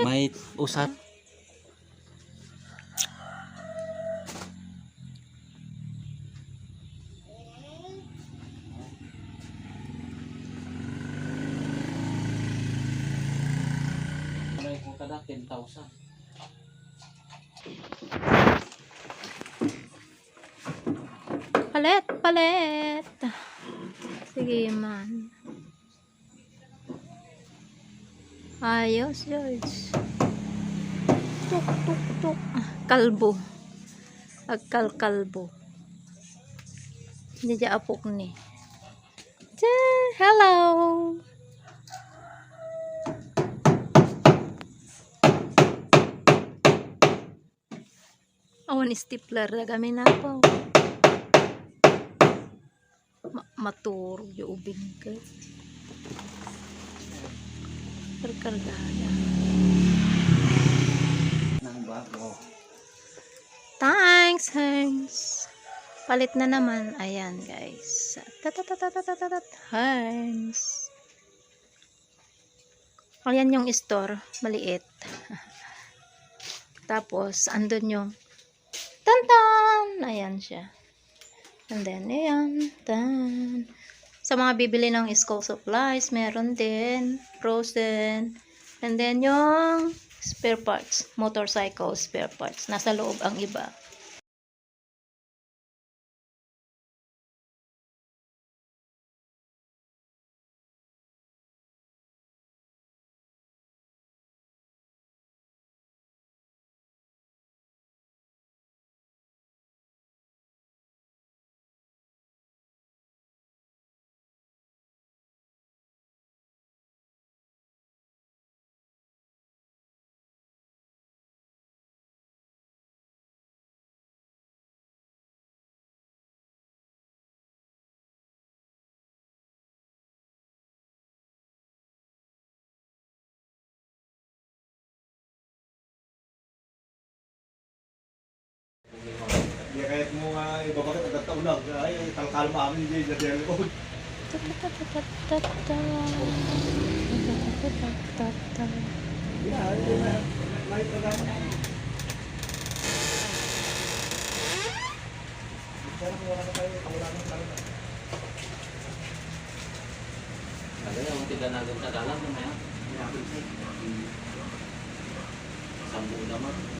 May usat. Kada 10,000. Palit, palit. Sige man. Ayos, George. Tuk, tuk, tuk. Kalbo. Agkal-kalbo. Hindi dya apok ni. Hello. Awan stapler na kami na po. Maturog yung ubing ka. Perkargada. Nang bago. Thanks, Hans. Palit na naman. Ayan, guys. Hans. Ayan yung store. Maliit. Tapos, andun yung tantan! Ayan siya. And then, ayan. Tan. Sa mga bibili ng school supplies, meron din. Frozen. And then, yung spare parts. Motorcycle spare parts. Nasa loob ang iba. Di kahit mo nga ibabakit agad taulag, ay kalkalma amin hindi dyan ko. May programa. Pero wala na tayo, wala na talaga. Ada yang tidak naga dalam namanya. Sambu naman.